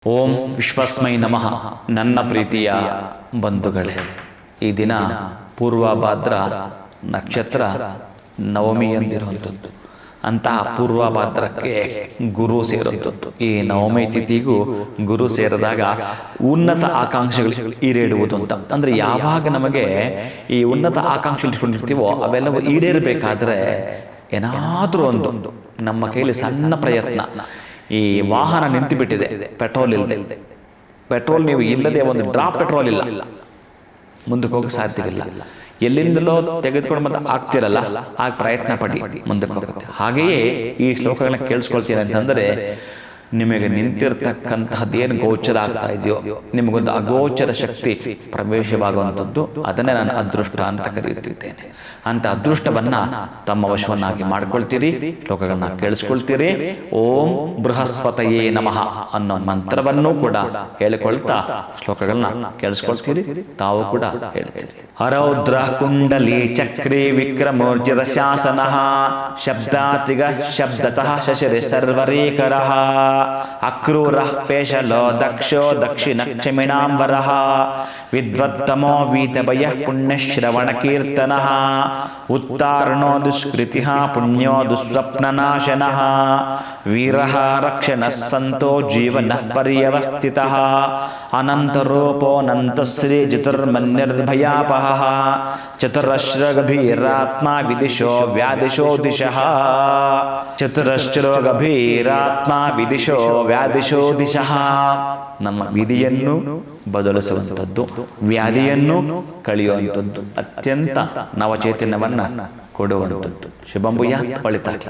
ಓಂ ವಿಶ್ವಸ್ಮೈ ನಮಃ. ನನ್ನ ಪ್ರೀತಿಯ ಬಂಧುಗಳೇ, ಈ ದಿನ ಪೂರ್ವಭಾದ್ರ ನಕ್ಷತ್ರ ನವಮಿ ಎಂದಿರುವಂಥದ್ದು. ಅಂತಹ ಪೂರ್ವಭಾದ್ರಕ್ಕೆ ಗುರು ಸೇರುವಂಥದ್ದು. ಈ ನವಮಿ ತಿಥಿಗೂ ಗುರು ಸೇರಿದಾಗ ಉನ್ನತ ಆಕಾಂಕ್ಷೆಗಳು ಈಡೇರುವುದು ಅಂತ. ಅಂದರೆ ಯಾವಾಗ ನಮಗೆ ಈ ಉನ್ನತ ಆಕಾಂಕ್ಷೆ ಇಟ್ಕೊಂಡಿರ್ತೀವೋ ಅವೆಲ್ಲವೂ ಈಡೇರಬೇಕಾದ್ರೆ ಏನಾದರೂ ಒಂದು ನಮ್ಮ ಕೈಲಿ ಸಣ್ಣ ಪ್ರಯತ್ನ. ಈ ವಾಹನ ನಿಂತು ಬಿಟ್ಟಿದೆ, ಪೆಟ್ರೋಲ್ ಇಲ್ಲದೆ, ಪೆಟ್ರೋಲ್ ನೀವು ಇಲ್ಲದೆ ಒಂದು ಡ್ರಾಪ್ ಪೆಟ್ರೋಲ್ ಇಲ್ಲ, ಮುಂದಕ್ಕೆ ಹೋಗಕ್ಕೆ ಸಾಧ್ಯವಿಲ್ಲ. ಎಲ್ಲಿಂದಲೋ ತೆಗೆದುಕೊಂಡು ಮತ್ತೆ ಆಗ್ತಿರಲ್ಲ, ಆಗ ಪ್ರಯತ್ನ ಪಡಿ, ಮುಂದಕ್ಕೆ ಹೋಗುತ್ತೆ. ಹಾಗೆಯೇ ಈ ಶ್ಲೋಕಗಳನ್ನ ಕೇಳಿಸ್ಕೊಳ್ತೀನಿ ಅಂತಂದರೆ ನಿಮಗೆ ನಿಂತಿರ್ತಕ್ಕಂತಹದ್ದೇನು ಗೋಚರ ಆಗ್ತಾ ಇದೆಯೋ ನಿಮಗೊಂದು ಅಗೋಚರ ಶಕ್ತಿ ಪ್ರವೇಶವಾಗುವಂಥದ್ದು, ಅದನ್ನೇ ನಾನು ಅದೃಷ್ಟ ಅಂತ ಕರೆಯುತ್ತಿದ್ದೇನೆ. ಅಂತ ಅದೃಷ್ಟವನ್ನ ತಮ್ಮ ವಶವನ್ನಾಗಿ ಮಾಡ್ಕೊಳ್ತೀರಿ, ಶ್ಲೋಕಗಳನ್ನ ಕೇಳಿಸ್ಕೊಳ್ತೀರಿ. ಓಂ ಬೃಹಸ್ಪತಯೇ ನಮಃ ಅನ್ನೋ ಮಂತ್ರವನ್ನು ಕೂಡ ಹೇಳಿಕೊಳ್ತಾ ಶ್ಲೋಕಗಳನ್ನ ಕೇಳಿಸ್ಕೊಳ್ತೀರಿ, ತಾವು ಕೂಡ ಹೇಳ್ತೀರಿ. ಹರೌದ್ರ ಕುಂಡಲಿ ಚಕ್ರೇ ವಿಕ್ರಮೋರ್ಜಿತ ಶಾಸನ ಶಬ್ದಾತಿಗ ಶಬ್ದಸಃ ಶಶಿರೆ ಸರ್ವರೇಕರಃ ಅಕ್ರೂರ ಪೇಶಲೋ ದಕ್ಷೋ ದಕ್ಷಿಣ ಕ್ಷಮಿಣಾಂಬರಃ ವಿದ್ವತ್ತಮೋ ವೀತಭಯ ಪುಣ್ಯಶ್ರವಣ ಕೀರ್ತನಃ ಉತ್ತಾರಣೋ ದುಷ್ಕೃತಿಃ ಪುಣ್ಯೋ ದುಸ್ವಪ್ನನಾಶನಃ ವೀರಃ ರಕ್ಷಣಃ ಸಂತೋ ಜೀವನಃ ಪರ್ಯವಸ್ಥಿತಃ ಅನಂತರೂಪೋऽನಂತಶ್ರೀ ಚತುರ್ಮನ್ಯರ್ಭಯಾಪಹಃ ಚತುರಶ್ರಗಭೀರಾತ್ಮ ವಿದಿಶೋ ವ್ಯಾದಿಶೋ ದಿಶಃ ಚತುರಶ್ರಗಭೀರಾತ್ಮ ವಿದಿಶೋ ವ್ಯಾದಿಶೋ ದಿಶಃ. ನಮ್ಮ ವಿಧಿಯನ್ನು ಬದಲಿಸುವಂಥದ್ದು, ವ್ಯಾಧಿಯನ್ನು ಕಳೆಯುವಂಥದ್ದು, ಅತ್ಯಂತ ನವಚೈತನ್ಯವನ್ನ ಕೊಡುವಂಥದ್ದು. ಶುಭಂಭೂಯಾತ್, ಒಳಿತಾಗಲಿ.